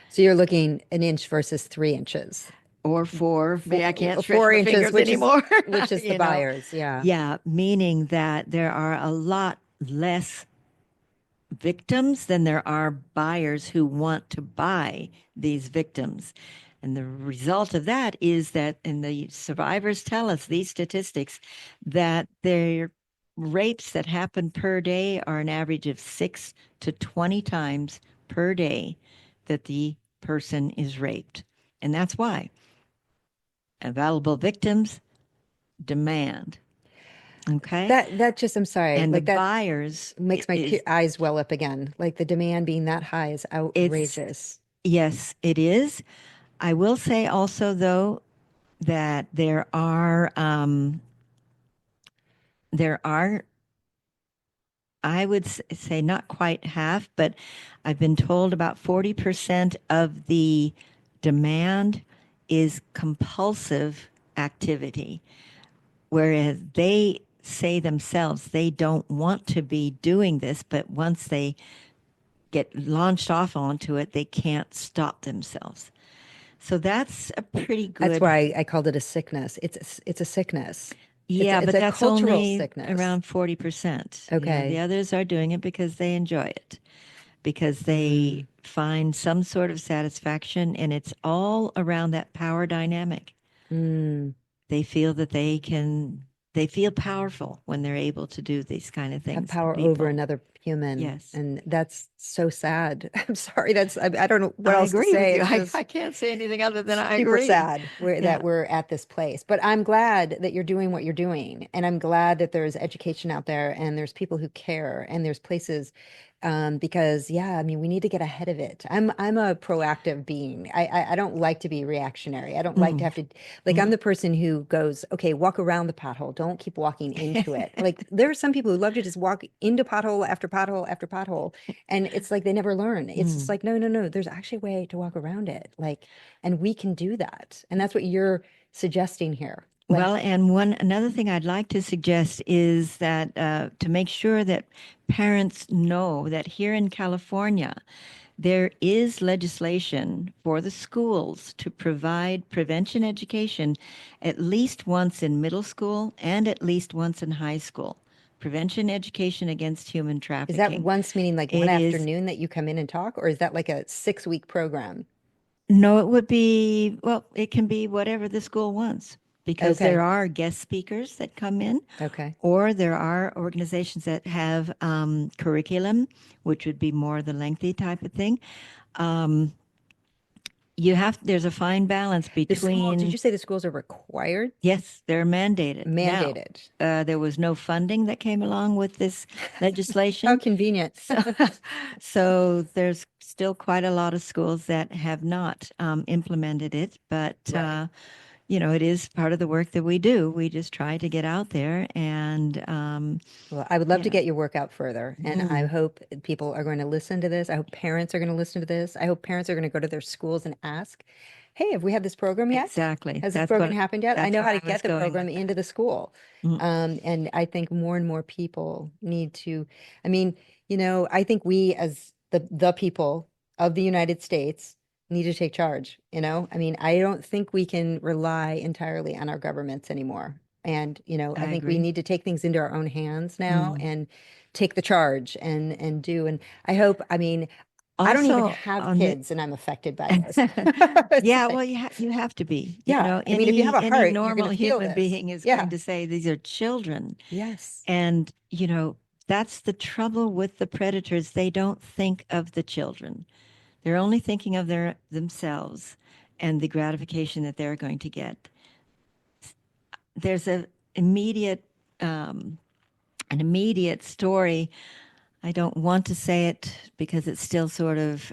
So you're looking an inch versus 3 inches.
Or four. I can't stretch
Four
my
inches,
fingers anymore.
which is the
you know,
buyers. Yeah.
yeah, meaning that there are a lot less victims than there are buyers who want to buy these victims. And the result of that is that, and the survivors tell us these statistics, that their rapes that happen per day are an average of 6 to 20 times per day that the person is raped. And that's why available victims demand. Okay.
That just, I'm sorry,
And the
like that
buyers
makes my
is
eyes well up again. Like the demand being that high is
it's
outrageous.
yes, it is. I will say also though that there are I would say not quite half, but I've been told about 40% of the demand is compulsive activity, whereas they say themselves they don't want to be doing this, but once they get launched off onto it, they can't stop themselves. So that's a pretty
That's
good.
why I called it a sickness. It's a sickness.
Yeah,
It's
but
a
that's
cultural
only
sickness.
around 40%. The
Okay.
others are doing it because they enjoy it, because they
Mm,
find some sort of satisfaction, and it's all around that power dynamic.
mm.
They feel that they feel powerful when they're able to do these kind of
Have
things to
power over
people.
another human,
Yes,
and that's so sad. I'm sorry. I don't know what
I
else to
agree with
say.
you.
It's
I
just
can't say anything other than I
super
agree.
sad
Yeah.
that we're at this place. But I'm glad that you're doing what you're doing. And I'm glad that there's education out there and there's people who care and there's places because yeah, I mean, we need to get ahead of it. I'm a proactive being. I don't like to be reactionary. I don't like to
Mm.
have to like I'm
Mm.
the person who goes, okay, walk around the pothole. Don't keep walking into it. Like there are some people who love to just walk into pothole after pothole after pothole. And it's like they never learn. It's just
Mm.
like, no, no, no. There's actually a way to walk around it. Like and we can do that. And that's what you're suggesting here. Like,
Well, and one another thing I'd like to suggest is that to make sure that parents know that here in California, there is legislation for the schools to provide prevention education at least once in middle school and at least once in high school. Prevention education against human
is that
trafficking.
once meaning like one
It is,
afternoon that you come in and talk, or is that like a 6 week program?
no, it would be, well, it can be whatever the school wants because there
Okay.
are guest speakers that come in,
Okay.
or there are organizations that have curriculum, which would be more the lengthy type of thing. Um, there's a fine balance
Did
between,
you say the schools are required?
yes, they're mandated. Now,
Mandated.
there was no funding that came along with this
How
legislation.
convenient.
So, so there's still quite a lot of schools that have not implemented it, but
Right.
it is part of the work that we do. We just try to get out there and,
Well, I would love to
yeah.
get your work out further. And I
Mm,
hope people are going to listen to this. I hope parents are going to listen to this. I hope parents are going to go to their schools and ask, hey, have we had this program yet?
exactly.
Has this program happened yet? I
That's
know
what
how to
I was
get the
going
program
with that.
into the school.
Mm,
And I think more and more people need to, I mean, I think we as the people of the United States need to take charge, I mean, I don't think we can rely entirely on our governments anymore. And, I
I
think we
agree.
need to take things into our own hands now
Mm.
and take the charge and do. And I hope, I mean, I don't even
Also,
have
on the
kids and I'm affected by this. It's
yeah, well,
like,
you have to be.
yeah, I mean, if you have
Any
a
any
heart, you're going
normal
to feel
human
this.
being is going
Yeah.
to say these are children.
Yes.
And, that's the trouble with the predators. They don't think of the children. They're only thinking of themselves and the gratification that they're going to get. There's immediate an immediate story. I don't want to say it because it's still sort of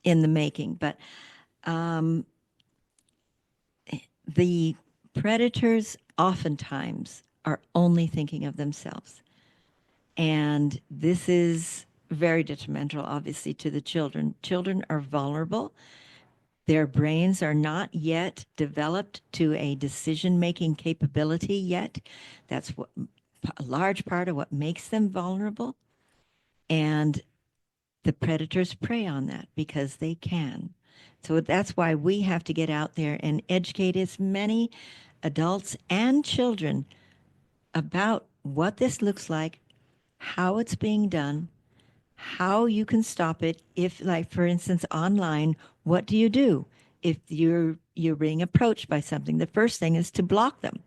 in the making, but Um, the predators oftentimes are only thinking of themselves. And this is very detrimental, obviously, to the children. Children are vulnerable. Their brains are not yet developed to a decision-making capability yet. That's what a large part of what makes them vulnerable. And the predators prey on that because they can. So that's why we have to get out there and educate as many adults and children about what this looks like, how it's being done, how you can stop it. If, like, for instance, online, what do you do if you're being approached by something? The first thing is to block them.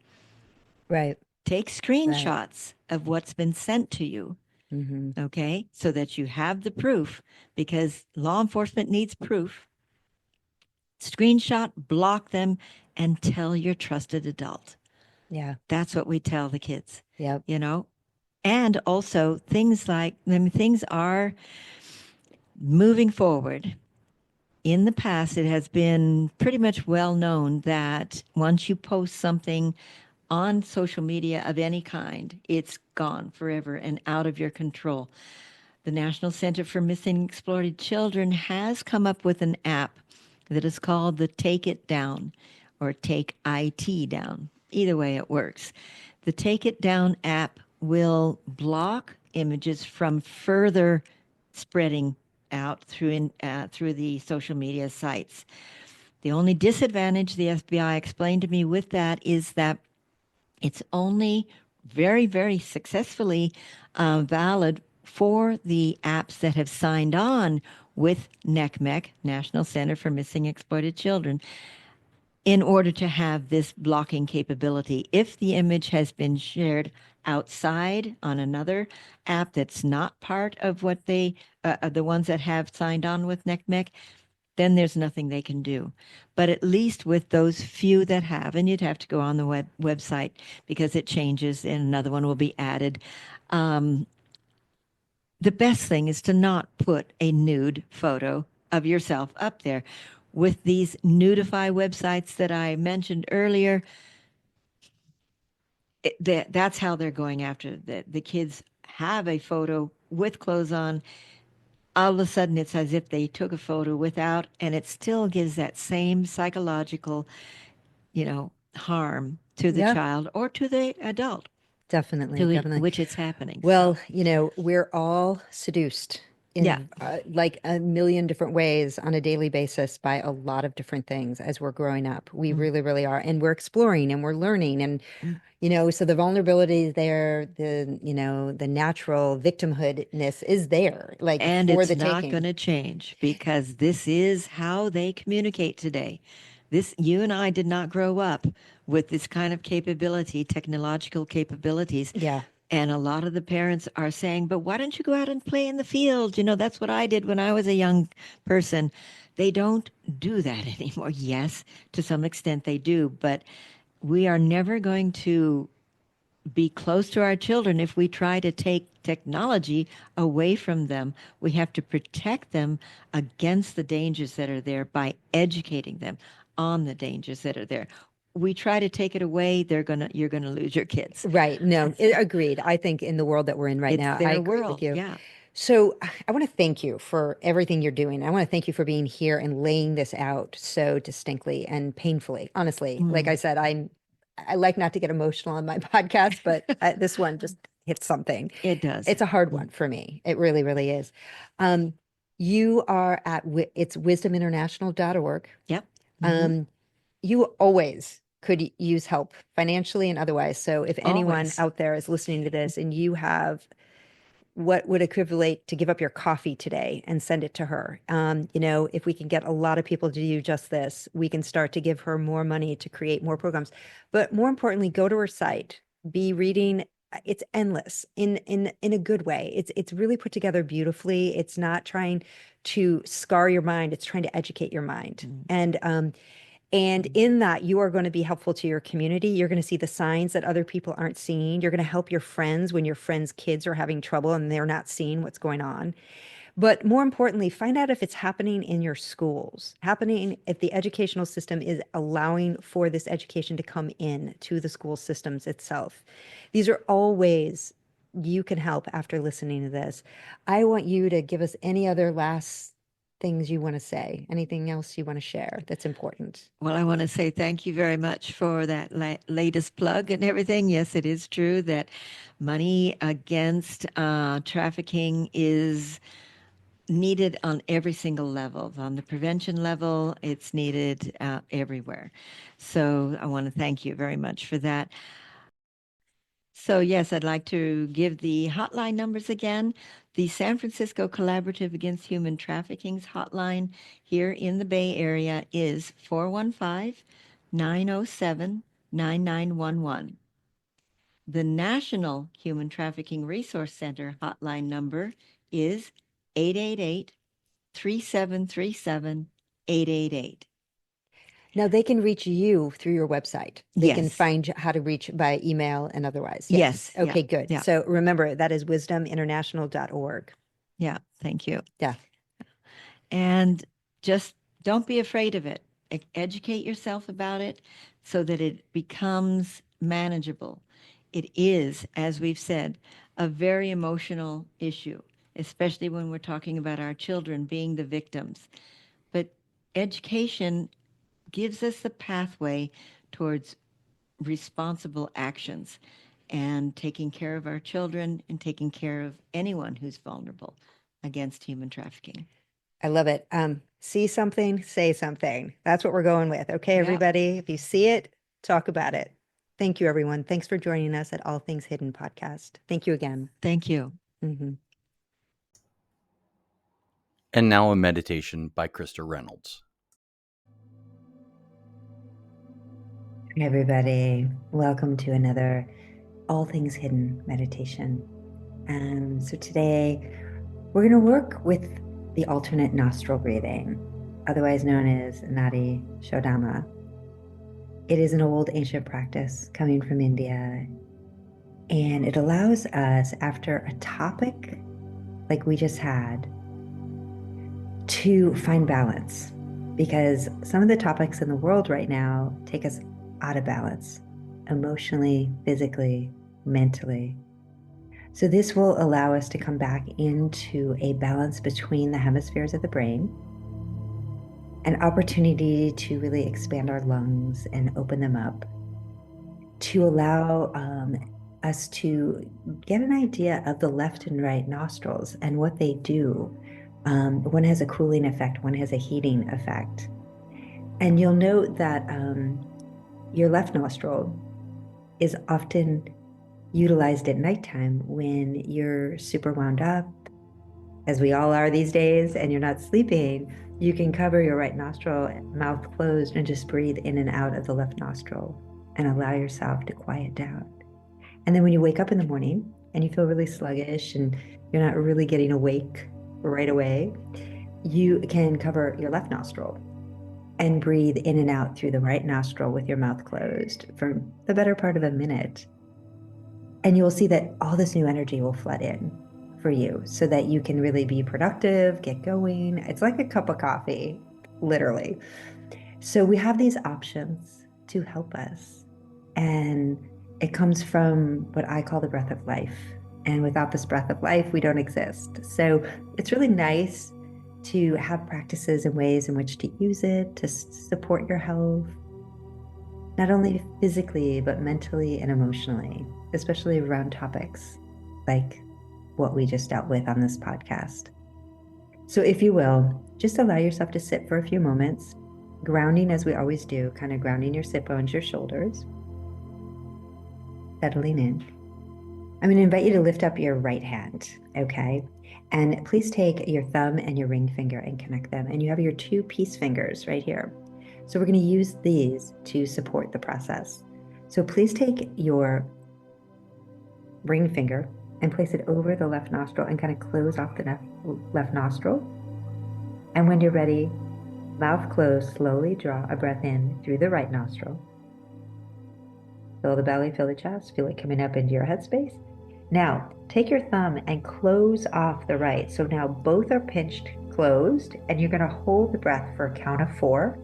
Right.
Take screenshots of what's been sent to you.
Mm-hmm.
Okay, so that you have the proof, because law enforcement needs proof. Screenshot, block them, and tell your trusted adult.
Yeah.
That's what we tell the kids.
Yep.
You know, and also things like, I mean, things are moving forward. In the past, it has been pretty much well known that once you post something on social media of any kind, it's gone forever and out of your control. The National Center for Missing and Exploited Children has come up with an app that is called the Take It Down, or Take IT Down. Either way, it works. The Take It Down app will block images from further spreading out through the social media sites. The only disadvantage, the FBI explained to me with that, is that it's only very, very successfully valid for the apps that have signed on with NCMEC, National Center for Missing and Exploited Children, in order to have this blocking capability. If the image has been shared outside on another app that's not part of what the ones that have signed on with NCMEC, then there's nothing they can do. But at least with those few that have, and you'd have to go on the website because it changes and another one will be added. The best thing is to not put a nude photo of yourself up there. With these nudify websites that I mentioned earlier, that's how they're going after the kids. Have a photo with clothes on. All of a sudden, it's as if they took a photo without, and it still gives that same psychological, harm to the
Yeah.
child or to the adult
Definitely.
to
Definitely.
which it's happening.
Well,
So,
we're all seduced
yeah.
in like a million different ways on a daily basis by a lot of different things as we're growing up. We really, really are. And we're exploring and we're learning. And, so the vulnerability is there, the natural victimhoodness is there, like
And
for
it's
the
not
taking.
going to change because this is how they communicate today. You and I did not grow up with this kind of capability, technological capabilities.
Yeah.
And a lot of the parents are saying, but why don't you go out and play in the field? That's what I did when I was a young person. They don't do that anymore. Yes, to some extent they do, but we are never going to be close to our children if we try to take technology away from them. We have to protect them against the dangers that are there by educating them on the dangers that are there. We try to take it away, you're gonna lose your kids.
Right. No, agreed. I think in the world that we're in right
It's
now, I
their
agree with
world.
you.
Yeah.
So I want to thank you for everything you're doing. I want to thank you for being here and laying this out so distinctly and painfully. Honestly, like I said, I like not to get emotional on my podcast, but this one just hits something.
It does.
It's a hard one for me. It really, really is. Um, you are at it's wisdominternational.org.
Yep.
You always could use help financially and otherwise. So if anyone
Always.
out there is listening to this and you have what would equivalent to give up your coffee today and send it to her. If we can get a lot of people to do just this, we can start to give her more money to create more programs. But more importantly, go to her site, be reading. It's endless in a good way. It's really put together beautifully. It's not trying to scar your mind. It's trying to educate your mind. And in that, you are going to be helpful to your community. You're going to see the signs that other people aren't seeing. You're going to help your friends when your friends' kids are having trouble and they're not seeing what's going on. But more importantly, find out if it's happening in your schools, happening if the educational system is allowing for this education to come in to the school systems itself. These are all ways you can help after listening to this. I want you to give us any other last things you want to say, anything else you want to share that's important.
Well, I want to say thank you very much for that latest plug and everything. Yes, it is true that money against trafficking is needed on every single level. On the prevention level, it's needed everywhere. So I want to thank you very much for that. So yes, I'd like to give the hotline numbers again. The San Francisco Collaborative Against Human Trafficking's hotline here in the Bay Area is 415-907-9911. The National Human Trafficking Resource Center hotline number is 888-3737-888.
Now they can reach you through your website. They can
Yes.
find how to reach by email and otherwise.
Yes.
Okay,
Yeah.
good.
Yeah.
So remember, that is wisdominternational.org.
Yeah, thank you.
Yeah.
And just don't be afraid of it. Educate yourself about it so that it becomes manageable. It is, as we've said, a very emotional issue, especially when we're talking about our children being the victims. But education gives us the pathway towards responsible actions and taking care of our children and taking care of anyone who's vulnerable against human trafficking.
I love it. See something, say something. That's what we're going with. Okay,
Yep.
everybody. If you see it, talk about it. Thank you, everyone. Thanks for joining us at All Things Hidden podcast. Thank you again.
Thank you.
And now a meditation by Christa Reynolds.
Hey, everybody. Welcome to another All Things Hidden meditation. So today we're going to work with the alternate nostril breathing, otherwise known as Nadi Shodhana. It is an old ancient practice coming from India, and it allows us, after a topic like we just had, to find balance, because some of the topics in the world right now take us out of balance, emotionally, physically, mentally. So this will allow us to come back into a balance between the hemispheres of the brain, an opportunity to really expand our lungs and open them up, to allow us to get an idea of the left and right nostrils and what they do. One has a cooling effect, one has a heating effect. And you'll note that your left nostril is often utilized at nighttime when you're super wound up, as we all are these days, and you're not sleeping. You can cover your right nostril, mouth closed, and just breathe in and out of the left nostril and allow yourself to quiet down. And then when you wake up in the morning and you feel really sluggish and you're not really getting awake right away, you can cover your left nostril and breathe in and out through the right nostril with your mouth closed for the better part of a minute. And you will see that all this new energy will flood in for you so that you can really be productive, get going. It's like a cup of coffee, literally. So we have these options to help us. And it comes from what I call the breath of life. And without this breath of life, we don't exist. So it's really nice to have practices and ways in which to use it to support your health, not only physically, but mentally and emotionally, especially around topics like what we just dealt with on this podcast. So if you will, just allow yourself to sit for a few moments, grounding as we always do, kind of grounding your sit bones, your shoulders, settling in. I'm going to invite you to lift up your right hand, okay? And please take your thumb and your ring finger and connect them. And you have your two peace fingers right here. So we're going to use these to support the process. So please take your ring finger and place it over the left nostril and kind of close off the left nostril. And when you're ready, mouth closed, slowly draw a breath in through the right nostril. Fill the belly, fill the chest, feel it coming up into your headspace. Now, take your thumb and close off the right. So now both are pinched closed, and you're going to hold the breath for a count of 4.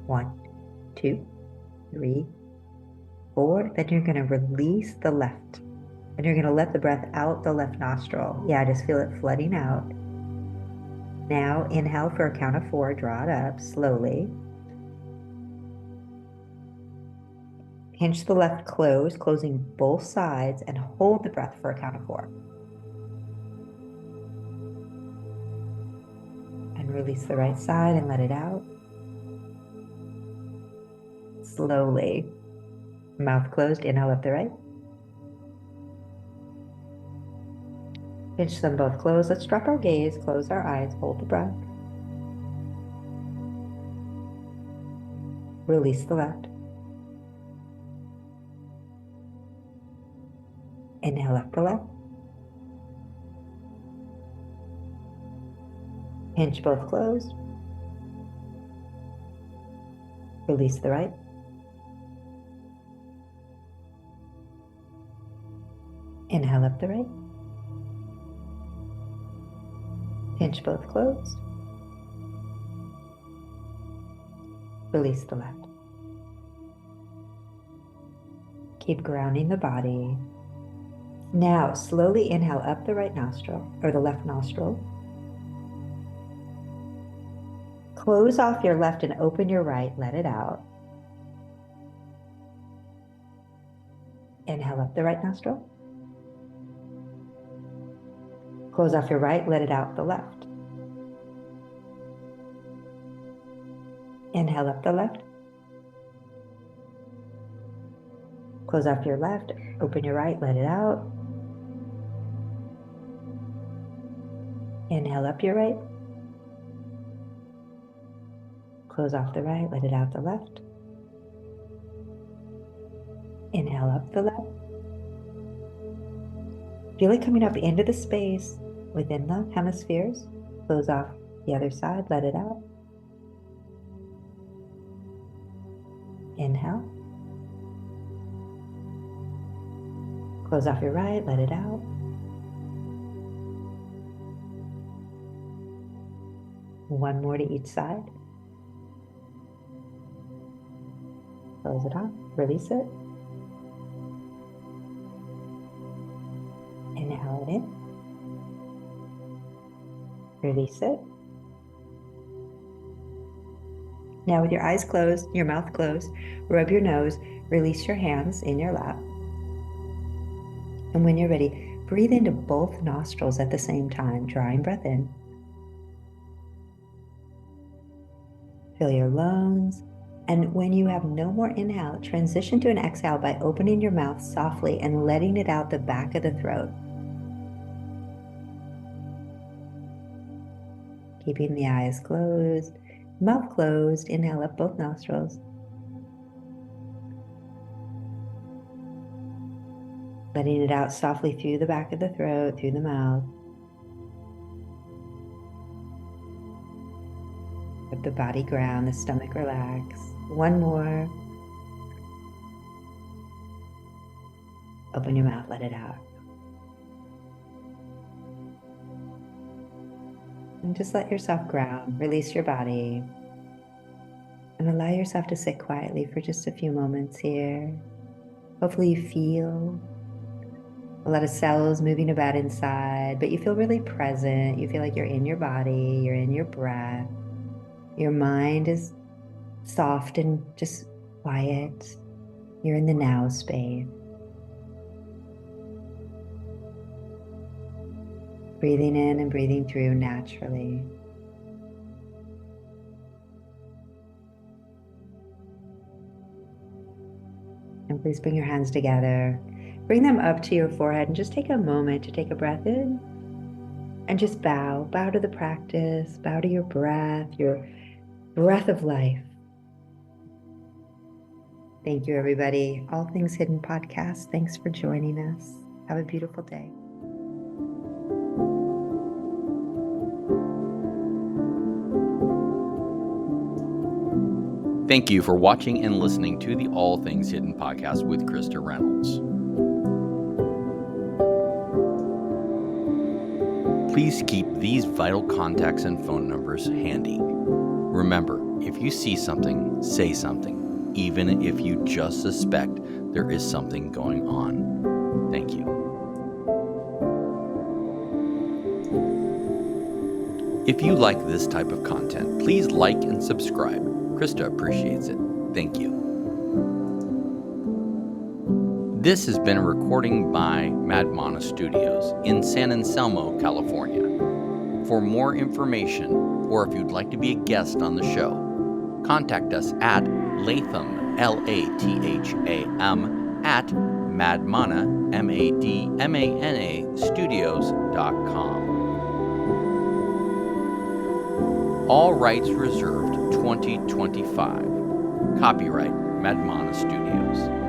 1, 2, 3, 4. Then you're going to release the left. And you're going to let the breath out the left nostril. Yeah, just feel it flooding out. Now inhale for a count of 4. Draw it up slowly. Pinch the left close, closing both sides, and hold the breath for a count of 4. And release the right side and let it out. Slowly. Mouth closed, inhale up the right. Pinch them both closed. Let's drop our gaze, close our eyes, hold the breath. Release the left. Inhale up the left. Pinch both closed. Release the right. Inhale up the right. Pinch both closed. Release the left. Keep grounding the body. Now, slowly inhale up the right nostril, or the left nostril. Close off your left and open your right, let it out. Inhale up the right nostril. Close off your right, let it out the left. Inhale up the left. Close off your left, open your right, let it out. Inhale up your right. Close off the right, let it out the left. Inhale up the left. Feel it coming up into the space within the hemispheres. Close off the other side, let it out. Inhale. Close off your right, let it out. One more to each side. Close it off, release it. Inhale it in. Release it. Now with your eyes closed, your mouth closed, rub your nose, release your hands in your lap. And when you're ready, breathe into both nostrils at the same time, drawing breath in. Fill your lungs. And when you have no more inhale, transition to an exhale by opening your mouth softly and letting it out the back of the throat. Keeping the eyes closed, mouth closed, inhale up both nostrils. Letting it out softly through the back of the throat, through the mouth. Let the body ground, the stomach relax. One more. Open your mouth, let it out. And just let yourself ground, release your body. And allow yourself to sit quietly for just a few moments here. Hopefully you feel a lot of cells moving about inside, but you feel really present. You feel like you're in your body, you're in your breath. Your mind is soft and just quiet. You're in the now space. Breathing in and breathing through naturally. And please bring your hands together. Bring them up to your forehead and just take a moment to take a breath in and just bow. Bow to the practice, bow to your breath of life. Thank you, everybody. All Things Hidden podcast. Thanks for joining us. Have a beautiful day.
Thank you for watching and listening to the All Things Hidden podcast with Christa Reynolds. Please keep these vital contacts and phone numbers handy. Remember, if you see something, say something, even if you just suspect there is something going on. Thank you. If you like this type of content, please like and subscribe. Christa appreciates it. Thank you. This has been a recording by Madmana Studios in San Anselmo, California. For more information, or if you'd like to be a guest on the show, contact us at Latham, Latham, at Madmana, Madmana Studios.com. All rights reserved 2025. Copyright Madmana Studios.